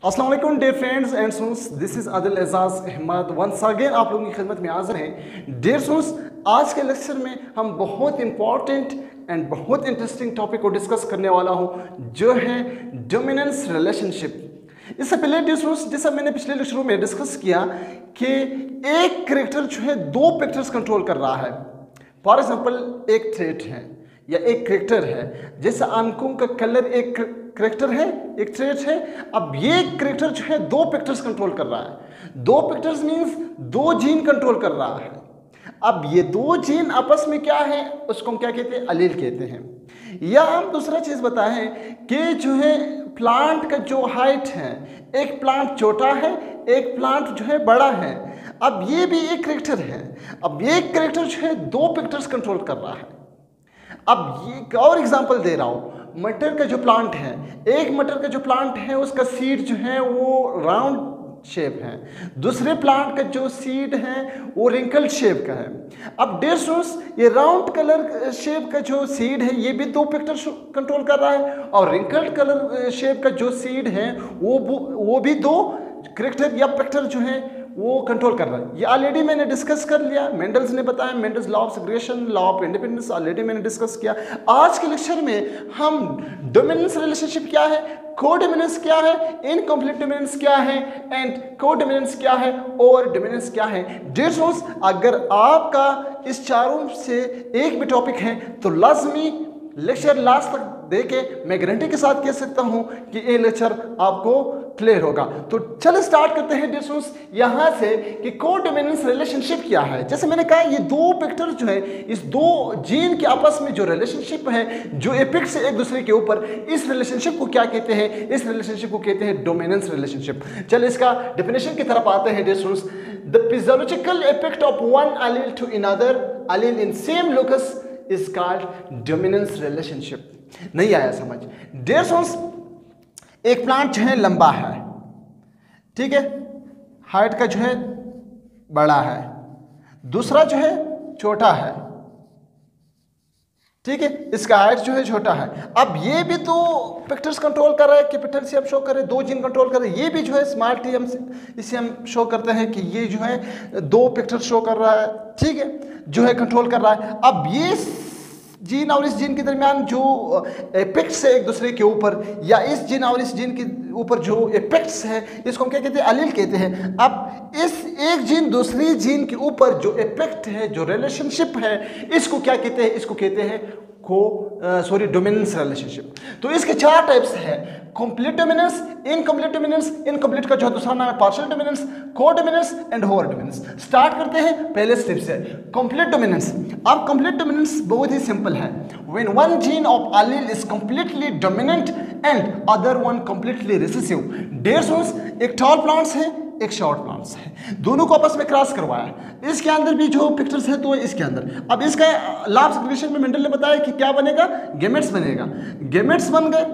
अस्सलाम वालेकुम dear friends and students, this is Adil Ejaz Ahmed once again आप लोगों की खिदमत में हाजिर हैं। डियर स्टूडेंट्स, आज के लेक्चर में हम बहुत इंपॉर्टेंट एंड बहुत इंटरेस्टिंग टॉपिक को डिस्कस करने वाला हूं, जो है डोमिनेंस रिलेशनशिप। इससे पहले डियर स्टूडेंट्स, जैसा मैंने पिछले लेक्चरों में डिस्कस किया कि एक कैरेक्टर जो है दो पिक्चर्स कंट्रोल कर रहा है। फॉर एग्जाम्पल, एक ट्रेट है या एक कैरेक्टर है, जैसे आंखों का कलर एक कैरेक्टर है, एक ट्रेट है। अब ये कैरेक्टर जो है दो पिक्चर्स कंट्रोल कर रहा है। दो पिक्चर्स मींस दो जीन कंट्रोल कर रहा है। अब ये दो जीन आपस में क्या है, उसको हम क्या कहते हैं, अलील कहते हैं। या हम दूसरा चीज बताएं कि जो है प्लांट का जो हाइट है, एक प्लांट छोटा है, एक प्लांट जो है बड़ा है। अब ये भी एक कैरेक्टर है। अब ये कैरेक्टर जो है दो पिक्चर्स कंट्रोल कर रहा है। अब ये एक और एग्जांपल दे रहा हूं, मटर का जो प्लांट है, एक मटर का जो प्लांट है उसका सीड जो है वो राउंड शेप है, दूसरे प्लांट का जो सीड है वो रिंकल्ड शेप का है। अब डियर स्टूडेंट्स, ये राउंड कलर शेप का जो सीड है ये भी दो पिक्चर कंट्रोल कर रहा है, और रिंकल्ड कलर शेप का जो सीड है वो भी दो कैरेक्टर या पिक्चर जो है वो कंट्रोल कर रहा है। ये ऑलरेडी मैंने डिस्कस कर लिया, मेंडल्स ने बताया, Mendel's law of segregation, law of independence already मैंने डिस्कस किया। आज के लेक्चर में हम डोमिनेंस रिलेशनशिप क्या है, कोडोमिनेंस क्या है, इनकम्प्लीट डोमिनेंस क्या है, एंड कोडोमिनेंस क्या है, ओवर डोमिनेंस क्या है। डियर स्टूडेंट्स, अगर आपका इस चारों से एक भी टॉपिक है तो लाजमी लेक्चर लास्ट तक देके मैं गारंटी के साथ कह सकता हूं कि ये लेक्चर आपको क्लियर होगा। तो चलो स्टार्ट करते हैं डियर स्टूडेंट्स यहां से कि कोडोमिनेंस रिलेशनशिप क्या है। जैसे मैंने कहा, ये दो पिक्चर जो है, इस दो जीन के आपस में जो रिलेशनशिप है, जो एपिक्स है एक दूसरे के ऊपर, इस रिलेशनशिप को क्या कहते हैं? इस रिलेशनशिप को कहते हैं डोमिनेंस रिलेशनशिप। चलो इसका डेफिनेशन की तरफ आते हैं dear students. The physiological effect of one allele to another allele in same locus is called dominance relationship। नहीं आया समझ? डियर स्टूडेंट्स, एक प्लांट जो है लंबा है, ठीक है, हाइट का जो है बड़ा है, दूसरा जो है छोटा है, ठीक है, इसका हाइट जो है छोटा है। अब ये भी तो पिक्चर्स कंट्रोल कर रहा है, कैपिटल से हम शो कर रहे हैं, दो जीन कंट्रोल कर रहे हैं। ये भी जो है स्मॉल टी, हम इसे हम शो करते हैं कि ये जो है दो पिक्चर्स शो कर रहा है, ठीक है, जो है कंट्रोल कर रहा है। अब ये जीन और इस जीन के दरमियान जो एपेक्स है एक दूसरे के ऊपर, या इस जीन और इस जीन के ऊपर जो एपेक्स है, इसको हम क्या कहते हैं? अलील कहते हैं। अब इस एक जीन दूसरी जीन के ऊपर जो इफेक्ट है, जो रिलेशनशिप है, इसको क्या कहते हैं? इसको कहते हैं डोमिनेंस रिलेशनशिप। तो इसके चार टाइप्स है: complete dominance, incomplete dominance, incomplete का जो दूसरा नाम है partial dominance, codominance and over dominance. Start करते हैं पहले स्टेप से, कंप्लीट डोमिनेंस। अब कंप्लीट डोमिनेंस बहुत ही सिंपल है। When one gene of allele is completely dominant and other one completely recessive. Dear students, एक टॉल प्लांट्स है, एक शॉर्ट प्लांट्स है, दोनों को आपस में क्रॉस करवाया। इसके अंदर भी जो पिक्चर्स है तो इसके अंदर, अब इसका लॉ ऑफ सेग्रेगेशन में मेंडल ने बताया कि क्या बनेगा? गेमेट्स बनेगा। गेमेट्स बन गए,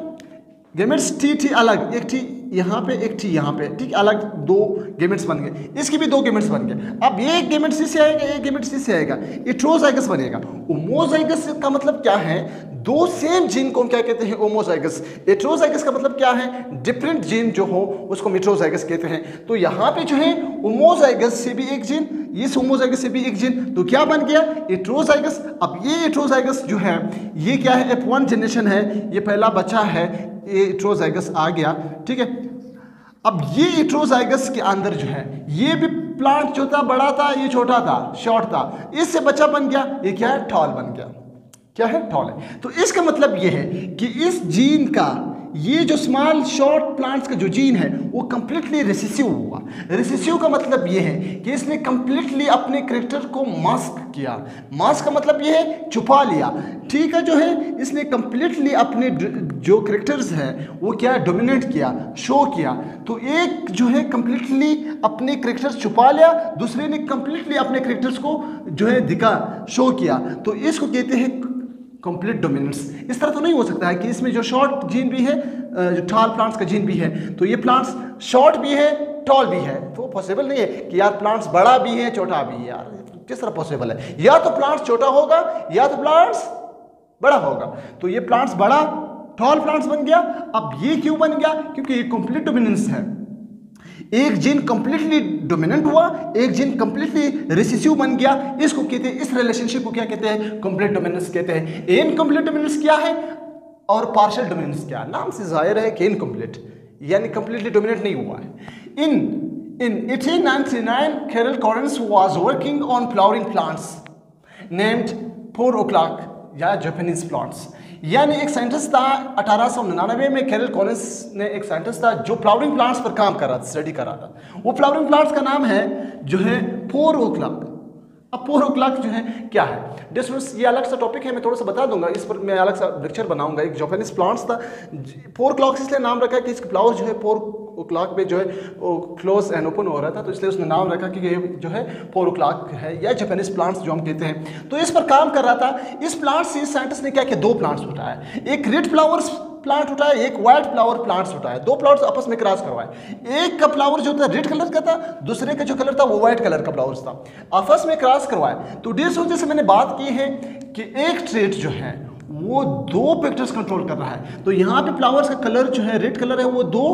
गेमेट्स टी अलग, एक टी यहाँ पे, एक टी यहाँ पे, ठीक, अलग दो गेमेट्स बन गए। इसके भी दो गेमेट्स बन गए। अब ये एक गेमेट से आएगा, एक गेमेट से आएगा, हेटेरोजाइगस बनेगा। होमोजाइगस का मतलब क्या है? दो सेम जीन को हम क्या कहते हैं? होमोजाइगस। हेटेरोजाइगस का मतलब क्या है? डिफरेंट जीन जो हो उसको हेटेरोजाइगस कहते हैं। तो यहाँ पे जो है होमोजाइगस से भी एक जीन, इस होमोजाइगस से भी एक जीन, तो क्या बन गया? हेटेरोजाइगस। अब ये हेटेरोजाइगस जो है ये क्या है? F1 जनरेशन है, ये पहला बच्चा है, ये हेटेरोजाइगस आ गया, ठीक है। अब ये हेटेरोजाइगस के अंदर जो है, ये भी प्लांट जो था बड़ा था, ये छोटा था, शॉर्ट था, इससे बच्चा बन गया, ये क्या है? टॉल बन गया। क्या है? टॉल है। तो इसका मतलब ये है कि इस जीन का, ये जो स्मॉल शॉर्ट प्लांट्स का जो जीन है वो कंप्लीटली रिसेसिव हुआ। रिसेसिव का मतलब ये है कि इसने कंप्लीटली अपने कैरेक्टर को मास्क किया। मास्क का मतलब ये है छुपा लिया, ठीक है, जो है इसने कंप्लीटली अपने जो कैरेक्टर्स हैं वो क्या डोमिनेट किया, शो किया। तो एक जो है कंप्लीटली अपने कैरेक्टर्स छुपा लिया, दूसरे ने कंप्लीटली अपने कैरेक्टर्स को जो है दिखा, शो किया। तो इसको कहते हैं कंप्लीट डोमिनेंस। इस तरह तो नहीं हो सकता है कि इसमें जो शॉर्ट जीन भी है, जो टॉल प्लांट्स का जीन भी है, तो ये प्लांट्स शॉर्ट भी है, टॉल भी है, तो पॉसिबल नहीं है कि यार प्लांट्स बड़ा भी है, छोटा भी है। यार किस तरह पॉसिबल है? या तो प्लांट्स छोटा होगा या तो प्लांट्स बड़ा होगा। तो ये प्लांट्स बड़ा टॉल प्लांट्स बन गया। अब ये क्यों बन गया? क्योंकि ये कंप्लीट डोमिनेंस है। एक जीन कंप्लीटली डोमिनेंट हुआ, एक जीन कंप्लीटली रिसेसिव बन गया, इसको कहते हैं, इस रिलेशनशिप को क्या कहते हैं, कंप्लीट डोमिनेंस कहते हैं। इनकम्प्लीट डोमिनेंस क्या है और पार्शियल डोमिनेंस क्या है? नाम से जाहिर है कि इनकम्प्लीट यानी कंप्लीटली डोमिनेट नहीं हुआ है। In 1899, Carol Collins was working on flowering plants named 4 o'clock या जापानीज प्लांट्स। यानी एक साइंटिस्ट था 1899 में, कैरल कॉलिंस ने एक साइंटिस्ट था जो फ्लावरिंग प्लांट्स पर काम कर रहा था, स्टडी कर रहा था। वो फ्लावरिंग प्लांट्स का नाम है जो है 4 o'clock। अब 4 o'clock जो है क्या है डिस्टेंस, ये अलग सा टॉपिक है, मैं थोड़ा सा बता दूंगा, इस पर मैं अलग सा लेक्चर बनाऊंगा। एक जापानीज प्लांट्स था, 4 o'clock इसलिए नाम रखा कि इसके फ्लावर जो है 4 o'clock पे जो है वो क्लोज एंड ओपन हो रहा था, तो इसलिए उसने नाम रखा कि ये जो है 4 o'clock है, या जापानीज प्लांट्स जो हम कहते हैं। तो इस पर काम कर रहा था। इस प्लांट से इस साइंटिस्ट ने क्या किया, 2 प्लांट्स उठाया, एक रेड फ्लावर्स प्लांट उठाया, एक व्हाइट फ्लावर प्लांट्स उठाया। 2 प्लांट्स आपस में क्रॉस करवाए। एक का फ्लावर जो था रेड कलर का था, दूसरे का जो कलर था वो व्हाइट कलर का फ्लावर्स था, आपस में क्रॉस करवाए। तो डियर वजह से मैंने बात की है कि एक ट्रेट जो है वो 2 पिक्चर्स कंट्रोल कर रहा है। तो यहाँ पे फ्लावर्स का कलर जो है रेड कलर है, वो 2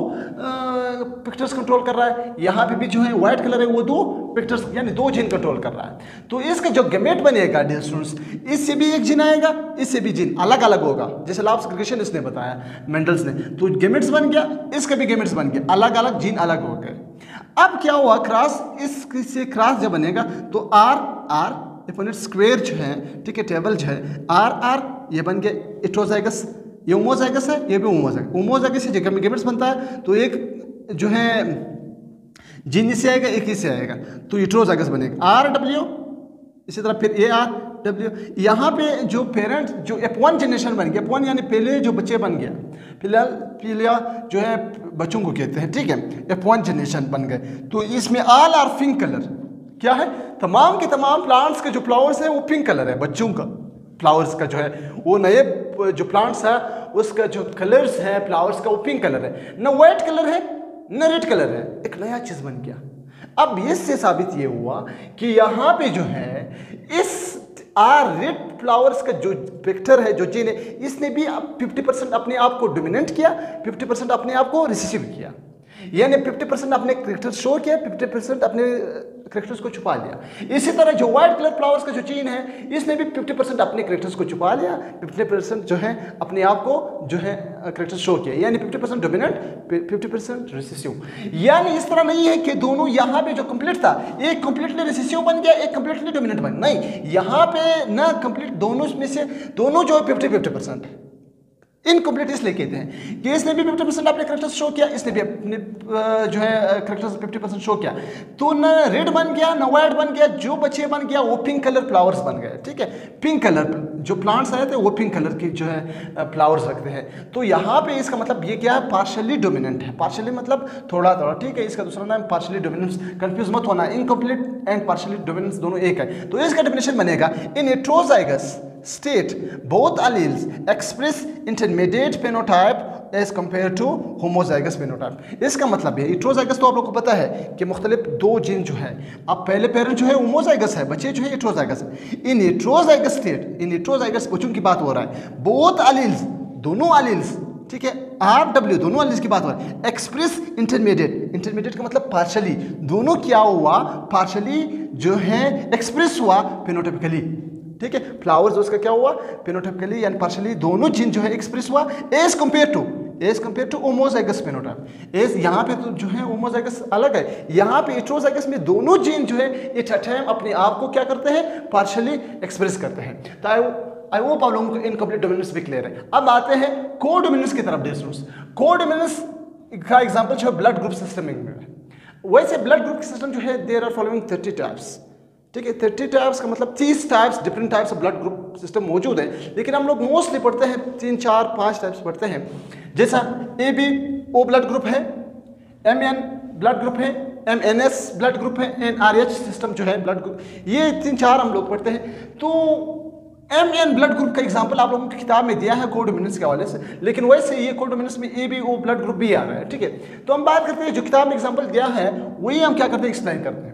पिक्चर्स कंट्रोल कर रहा है। यहाँ पे भी जो है व्हाइट कलर है, वो 2 पिक्चर्स यानी 2 जीन कंट्रोल कर रहा है। तो इसका जो गैमेट बनेगा डियर स्टूडेंट्स, इससे भी एक जीन आएगा, इससे भी जीन अलग अलग होगा, जैसे लाभ सेग्रीगेशन इसने बताया मेंडल्स ने। तो गैमेट्स बन गया, इसका भी गैमेट्स बन गया, अलग अलग जीन अलग हो गए। अब क्या हुआ, क्रॉस, इससे क्रॉस जब बनेगा तो आर इट स्क्वायर जो है, ठीक है, टेबल जो है आर ये बन गया हेटेरोजाइगस, ये होमोजाइगस है, ये भी होमोजाइगस से जगह में गैमेट्स बनता है। तो एक जो है जीन इससे आएगा, एक इससे आएगा, तो हेटेरोजाइगस बनेगा RW। इसी तरह फिर ARW। यहाँ पे जो पेरेंट जो F1 जनरेशन बन गया, F1 यानी पहले जो बच्चे बन गया, फिलहाल जो है बच्चों को कहते हैं, ठीक है, F1 जनरेशन बन गए। तो इसमें ऑल आर पिंक कलर, क्या है, तमाम के तमाम प्लांट्स के जो फ्लावर्स है वो पिंक कलर है, बच्चों का फ्लावर्स का जो है, वो नए जो प्लांट्स है उसका जो कलर्स है फ्लावर्स का वो पिंक कलर है, न व्हाइट कलर है न रेड कलर है, एक नया चीज बन गया। अब इससे साबित ये हुआ कि यहाँ पे जो है इस रेड फ्लावर्स का जो वेक्टर है, जो जीन है, इसने भी 50% अपने आप को डोमिनेंट किया, 50% अपने आप को रिसेसिव किया, यानी 50% अपने कैरेक्टर्स शो किया, 50% अपने कैरेक्टर्स को छुपा लिया। इसी तरह जो व्हाइट कलर फ्लावर्स का जो जीन है, इसने भी 50% अपने कैरेक्टर्स को छुपा लिया, 50% जो है अपने आप को जो है कैरेक्टर्स शो किया, यानी 50% डोमिनेंट, 50% रिसेसिव। यानी इस तरह नहीं है कि दोनों यहाँ पे जो कंप्लीट था, एक कंप्लीटली रिसेसिव बन गया, एक कंप्लीटली डोमिनेंट बन, नहीं, यहाँ पे ना कंप्लीट, दोनों में से दोनों जो है 50-50%। इनकम्प्लीट इसलिए कहते हैं कि इसने भी 50% अपने कैरेक्टर्स शो किया, इसने भी अपने जो है कैरेक्टर्स 50% शो किया, तो न रेड बन गया न व्हाइट बन गया, जो बच्चे बन गया वो पिंक कलर फ्लावर्स बन गए, ठीक है। पिंक कलर जो प्लांट्स आए थे वो पिंक कलर की जो है फ्लावर्स रखते हैं। तो यहाँ पे इसका मतलब ये क्या है, पार्शियली डोमिनेंट है, पार्शियली मतलब थोड़ा थोड़ा, ठीक है। इसका दूसरा नाम पार्शियली डोमिनेंस, कंफ्यूज मत होना, इनकम्प्लीट एंड पार्शियली डोमिनेंस दोनों एक है। तो इसका डेफिनेशन बनेगा, इन heterozygous state both alleles express intermediate phenotype as compared to homozygous phenotype। इसका मतलब है हेटेरोजाइगस, तो आप लोगों को पता है कि मुख्तलिफ 2 जीन जो है, अब पहले पेरेंट जो है होमोजाइगस है, बच्चे जो है हेटेरोजाइगस है। In heterozygous state, in heterozygous बच्चों की बात हो रहा है, बोथ alleles, दोनों alleles, ठीक है, RW दोनों alleles की बात हो रहा है, एक्सप्रेस इंटरमीडिएट, इंटरमीडिएट का मतलब पार्शियली, दोनों क्या हुआ, पार्शियली जो है एक्सप्रेस हुआ फेनोटाइपिकली, ठीक है। फ्लावर्स उसका क्या हुआ, फेनोटाइपिकली यानी पार्शियली, दोनों जीन जो है एक्सप्रेस हुआ as compare to homozygous phenotype. As यहाँ पे तो जो है होमोजाइगस अलग है, यहाँ पे हेटेरोजाइगस में दोनों जीन जो है एट अ टाइम अपने आप को क्या करते हैं, पार्शियली एक्सप्रेस करते हैं। तो आई होप आप लोगों को इनकम्प्लीट डोमिनेंस भी क्लियर है। अब आते हैं को डोमिनेंस की तरफ। को डोमिनेंस का एग्जाम्पल जो है ब्लड ग्रुप सिस्टम में है। वैसे ब्लड ग्रुप सिस्टम जो है देयर आर फॉलोइंग 30 टाइप्स, ठीक है। 30 टाइप्स का मतलब 30 types, different types of blood group system मौजूद है, लेकिन हम लोग मोस्टली पढ़ते हैं 3, 4, 5 टाइप्स पढ़ते हैं। जैसा AB O ब्लड ग्रुप है, MN ब्लड ग्रुप है, MNS ब्लड ग्रुप है, NRH सिस्टम जो है ब्लड ग्रुप, ये 3-4 हम लोग पढ़ते हैं। तो MN ब्लड ग्रुप का एग्जांपल आप लोगों की किताब में दिया है कोडोमिनेंस के हवाले से, लेकिन वैसे ये कोडोमिनेंस में AB O ब्लड ग्रुप भी आ रहा है, ठीक है। तो हम बात करते हैं जो किताब में एग्जांपल दिया है वही हम क्या करते हैं, एक्सप्लेन करते हैं।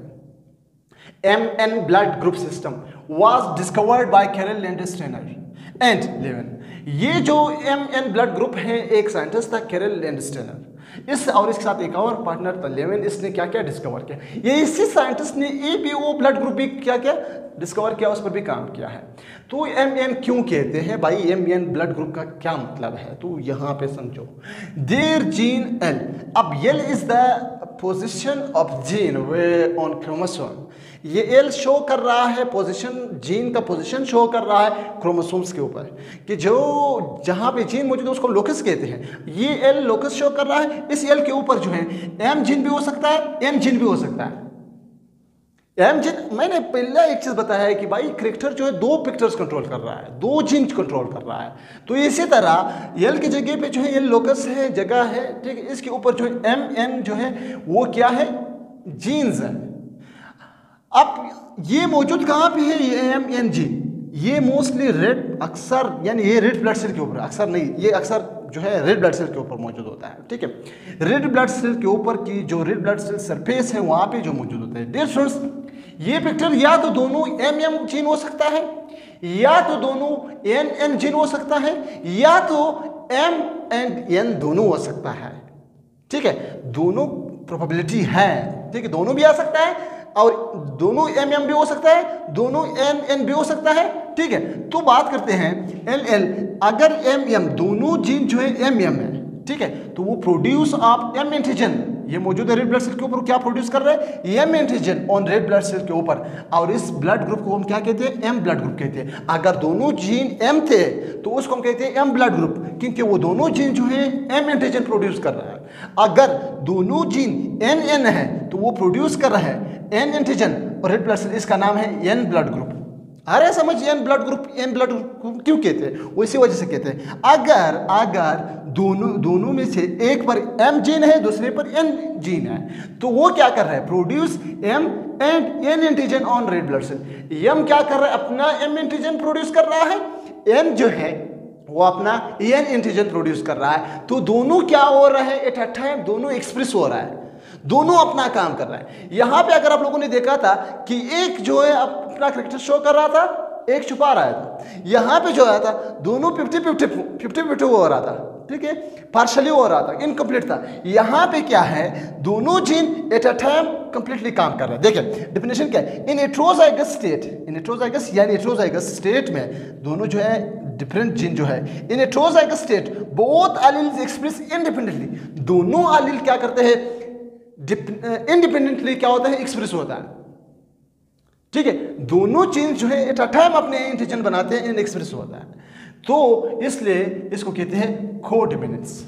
MN blood group system was discovered by Carol Landsteiner and Levin। ये जो MN blood group है, एक साइंटिस्ट था कैरल लैंडस्टेनर, इस और इसके साथ एक और पार्टनर था लेविन, इसने क्या क्या डिस्कवर किया, ये इसी साइंटिस्ट ने ABO ब्लड ग्रुप भी क्या क्या डिस्कवर किया, उस पर भी काम किया है। तो MN क्यों कहते हैं भाई, MN ब्लड ग्रुप का क्या मतलब है, तो यहाँ पे समझो, देयर जीन L, अब L is the position of gene way on chromosome, ये L शो कर रहा है पोजीशन, जीन का पोजीशन शो कर रहा है क्रोमोसोम्स के ऊपर, कि जो जहाँ पे जीन मौजूद है उसको लोकस कहते हैं, ये L लोकस शो कर रहा है। इस L के ऊपर जो है M जीन भी हो सकता है, N जीन भी हो सकता है। M जीन, मैंने पहले एक चीज़ बताया है कि भाई करेक्टर जो है 2 पिक्चर्स कंट्रोल कर रहा है, 2 जीन कंट्रोल कर रहा है। तो इसी तरह L की जगह पे जो है L लोकस है, जगह है, ठीक है, इसके ऊपर जो है MN जो है वो क्या है, जीन्स है। अब ये मौजूद कहाँ पे है, ये MN जीन, ये मोस्टली रेड, अक्सर यानी ये रेड ब्लड सेल के ऊपर, अक्सर नहीं, ये अक्सर जो है रेड ब्लड सेल के ऊपर मौजूद होता है, ठीक है, रेड ब्लड सेल के ऊपर की जो रेड ब्लड सेल सरफेस है वहाँ पे जो मौजूद होता है। डियर स्टूडेंट्स, ये पिक्चर या तो दोनों MM जीन हो सकता है, या तो दोनों NN जीन हो सकता है, या तो M एंड N दोनों हो सकता है, ठीक है, दोनों प्रोबेबिलिटी है, ठीक है, दोनों भी आ सकता है और दोनों MM भी हो सकता है, दोनों NN भी हो सकता है, ठीक है। तो बात करते हैं LL, अगर MM दोनों जीन जो है MM है, ठीक है, तो वो प्रोड्यूस ऑफ M एंटीजन, ये मौजूद है रेड ब्लड सेल के ऊपर, क्या प्रोड्यूस कर रहे हैं, M antigen on red blood cell के ऊपर, और इस ब्लड ग्रुप को हम क्या कहते हैं, M ब्लड ग्रुप कहते हैं। अगर दोनों जीन M थे तो उसको हम कहते हैं M ब्लड ग्रुप, क्योंकि वो दोनों जीन जो है M एंटीजन प्रोड्यूस कर रहा है। अगर दोनों जीन NN है तो वो प्रोड्यूस कर रहा है N एंटीजन और रेड ब्लड सेल, इसका नाम है N ब्लड ग्रुप। अरे समझिए N ब्लड ग्रुप क्यों कहते हैं, वो इसी वजह से कहते हैं, अगर दोनों में से एक पर M जीन है, दूसरे पर N जीन है, तो वो क्या कर रहा है, produce M and N antigen on red blood cell. M क्या कर रहा है, अपना M एंटीजन प्रोड्यूस कर रहा है, N जो है वो अपना N एंटीजन प्रोड्यूस कर रहा है। तो दोनों क्या हो रहा है, एट अ टाइम दोनों एक्सप्रेस हो रहा है, दोनों अपना काम कर रहा है। यहां पे अगर आप लोगों ने देखा था कि एक जो है अपना करेक्टर शो कर रहा था, एक छुपा रहा था, यहां पे जो आया था दोनों 50-50 हो रहा था, ठीक है, पार्शली हो रहा था, इनकम्प्लीट था। यहां पे क्या है, दोनों gene at a time completely काम कर रहे हैं। देखिए डेफिनेशन क्या है, in heterozygous state, in heterozygous यानी हेटेरोजाइगस स्टेट में दोनों जो है डिफरेंट जीन जो है, in heterozygous state both alleles express independently, दोनों एलील क्या करते हैं, इंडिपेंडेंटली क्या होता है, एक्सप्रेस होता है, ठीक है, दोनों जीन जो है एट अ टाइम अपने एंटीजन बनाते हैं, इन एक्सप्रेस होता है। तो इसलिए इसको कहते हैं कोडोमिनेंस।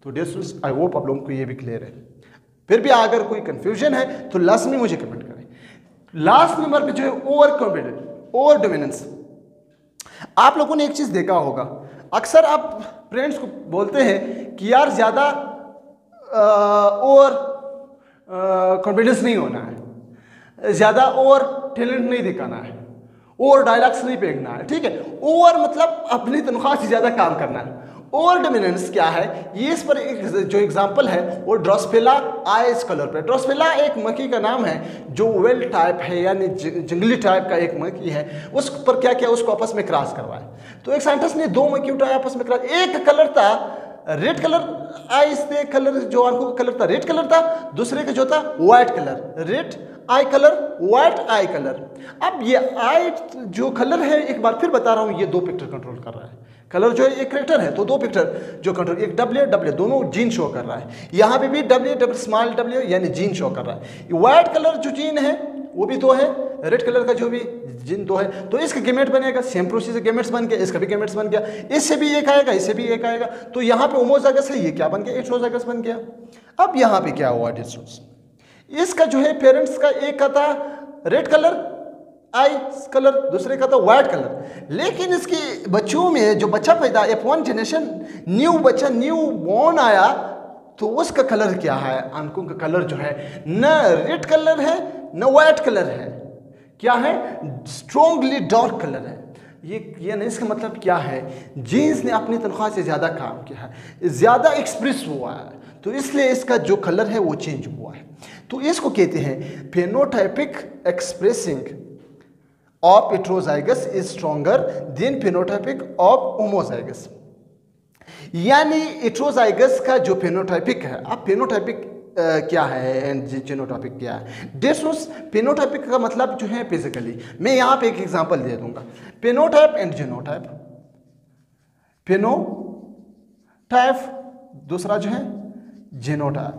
तो डियर स्टूडेंट्स, आई होप आप लोगों को ये भी क्लियर है। फिर भी अगर कोई कंफ्यूजन है तो लास्ट में मुझे कमेंट करें। लास्ट नंबर पे जो है ओवर डोमिनेंस। आप लोगों ने एक चीज देखा होगा, अक्सर आप फ्रेंड्स को बोलते हैं कि यार ज्यादा ओवर कॉन्फिडेंस नहीं होना है, ज्यादा ओवर टैलेंट नहीं दिखाना है, ओवर डायलॉग्स नहीं फेंकना है, ठीक है, ओवर मतलब अपनी तनख्वाह से ज्यादा काम करना है। ओवर डोमिनेंस क्या है, ये इस पर एक जो एग्जांपल है वो ड्रोसोफिला आइस कलर पे। ड्रोसोफिला एक मक्खी का नाम है जो वेल टाइप है, यानी जंगली टाइप का एक मक्खी है, उस पर क्या किया, उसको आपस में क्रॉस करवाया। तो एक साइंटिस्ट ने 2 मक्खी उठाया आपस में क्रॉस, एक कलर था रेड कलर, आइस थे कलर, जो आंखों का कलर था रेड कलर था, दूसरे का जो था व्हाइट कलर, रेड आई कलर, व्हाइट आई कलर। अब ये आई जो कलर है, एक बार फिर बता रहा हूं, ये 2 पिक्चर कंट्रोल कर रहा है। कलर जो है एक करेक्टर है, तो 2 पिक्चर जो कंट्रोल, एक W दोनों जीन शो कर रहा है, यहाँ पे भी W स्मॉल w यानी जीन शो कर रहा है। व्हाइट कलर जो जीन है वो भी 2 है, रेड कलर का जो भी जीन 2 है, तो इसका गेमेट बनेगा, सेम प्रोसीजर गेमेट्स बन गया, इसका भी गेमेट्स बन गया, इससे भी एक आएगा, इससे भी एक आएगा, तो यहाँ पे होमोजाइगस है, ये क्या बन गया, हेटेरोजाइगस बन गया। अब यहाँ पे क्या हुआ डिस्टेंस, इसका जो है पेरेंट्स का एक का था रेड कलर आई कलर, दूसरे का था व्हाइट कलर, लेकिन इसके बच्चों में जो बच्चा पैदा F1 जनरेशन न्यू बच्चा न्यू बॉर्न आया, तो उसका कलर क्या है, आंखों का कलर जो है न रेड कलर है न व्हाइट कलर है, क्या है, स्ट्रॉन्गली डार्क कलर है। ये नहीं, इसका मतलब क्या है, जीन्स ने अपनी तनख्वाह से ज़्यादा काम किया है, ज़्यादा एक्सप्रेस हुआ है, तो इसलिए इसका जो कलर है वो चेंज हुआ है। तो इसको कहते हैं phenotypic expressing of heterozygous is stronger than phenotypic of homozygous. यानी हेटेरोजाइगस का जो फेनोटाइपिक है, अब फेनोटाइपिक क्या है एंड जीनोटाइपिक क्या है? डिफरेंस फेनोटाइपिक का मतलब जो है फिजिकली, मैं यहाँ पे एक एग्जांपल दे दूंगा, फेनोटाइप एंड जीनोटाइप। फेनोटाइप दूसरा जो है जीनोटाइप,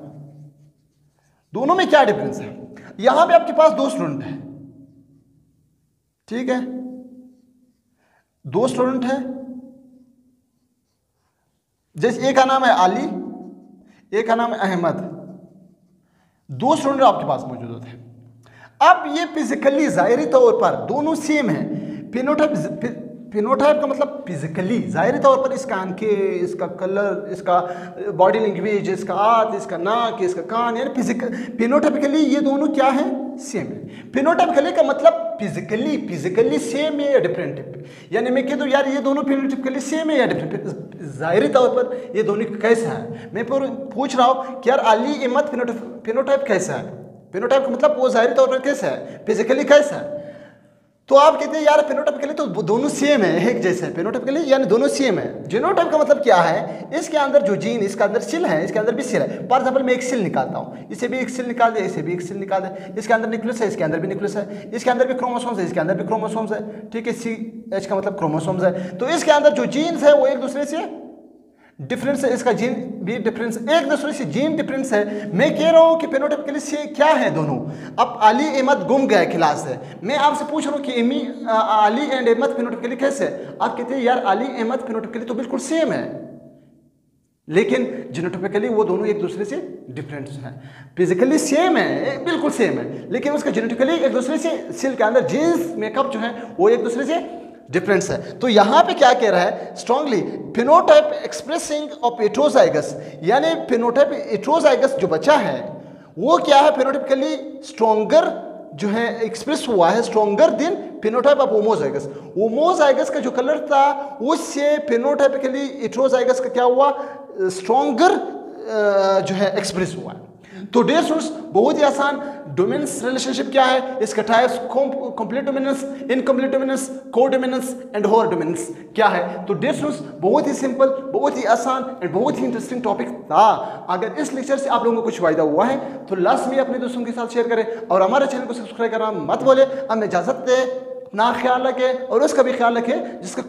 दोनों में क्या डिफरेंस है? यहां पे आपके पास दो स्टूडेंट है, ठीक है, दो स्टूडेंट है, जैसे एक का नाम है आली, एक का नाम है अहमद, दो स्टूडेंट आपके पास मौजूद होते हैं। अब ये फिजिकली जाहिरी तौर पर दोनों सेम है। फिनोटाइप का मतलब फिजिकली जाहिरी तौर पर इसका आंखें, इसका कलर, इसका बॉडी लैंग्वेज, इसका हाथ, इसका नाक, इसका कान, यानी फिजिकल फिनोटाइपिकली ये दोनों क्या है? सेम है। फिनोटाइपिकली का मतलब फिजिकली सेम है या डिफरेंट है, यानी मैं कह दूं यार ये दोनों फिनोटाइपिकली सेम है या डिफरेंट, जाहिरी तौर पर ये दोनों कैसा है। मैं पूछ रहा हूँ कि यार अली अहमद फिनोटाइप कैसा है? फिनोटाइप का मतलब वो जाहिरी तौर पर कैसा है, फिजिकली कैसा है। तो आप कहते हैं यार फिनोटाइपिकली तो दोनों सेम है, एक जैसे है, फिनोटाइपिकली यानी दोनों सेम है। जीनोटाइप का मतलब क्या है? इसके अंदर जो जीन, इसके अंदर सेल है, इसके अंदर भी सेल है। फॉर एग्जाम्पल मैं एक सेल निकालता हूँ, इसे भी एक सेल निकाल दे, इसे भी एक सेल निकाल दे, इसके अंदर न्यूक्लियस है, इसके अंदर भी न्यूक्लियस है, इसके अंदर भी क्रोमोसोम्स है, इसके अंदर भी क्रोमोसोम्स है, ठीक है, CH का मतलब क्रोमोसोम्स है। तो इसके अंदर जो जीन्स है वो एक दूसरे से डिफरेंस है, इसका जीन भी डिफरेंस, एक दूसरे से जीन डिफरेंस है। मैं कह रहा हूं कि फेनोटाइपिकली से क्या है दोनों। अब अली अहमद गुम गए क्लास से, मैं आपसे पूछ रहा हूं कि अली एंड अहमद फेनोटाइपिकली कैसे है? आप कहते हैं यार अली अहमद फेनोटाइपिकली तो बिल्कुल सेम है, लेकिन जीनोटाइपिकली वो दोनों एक दूसरे से डिफरेंट है। फिजिकली सेम है, बिल्कुल सेम है, लेकिन उसका जीनोटाइपिकली एक दूसरे से सेल के अंदर जीन्स मेकअप जो है वो एक दूसरे से डिफरेंस है। तो यहां पे क्या कह रहा है? Strongly phenotype expressing of heterozygous, यानी फिनोटाइप हेटेरोजाइगस जो बच्चा है वो क्या है? फिनोटाइपिकली स्ट्रॉन्गर जो है एक्सप्रेस हुआ है, stronger than phenotype of homozygous. Homozygous का जो कलर था उससे फिनोटाइपिकली हेटेरोजाइगस का क्या हुआ? स्ट्रॉन्गर जो है एक्सप्रेस हुआ है। तो डियर स्टूडेंट्स बहुत ही आसान, डोमिनेंस रिलेशनशिप क्या है, इसका types, complete dominance, incomplete dominance, को डोमिनेंस एंड होर डोमिनेंस क्या है। तो डियर स्टूडेंट्स बहुत ही सिंपल, बहुत ही आसान एंड बहुत ही इंटरेस्टिंग टॉपिक था। अगर इस लेक्चर से आप लोगों को कुछ फायदा हुआ है तो लास्ट में अपने दोस्तों के साथ शेयर करें और हमारे चैनल को सब्सक्राइब करना मत भूलें। हमें इजाजत दें, अपना ख्याल रखें और उसका भी ख्याल रखें जिसका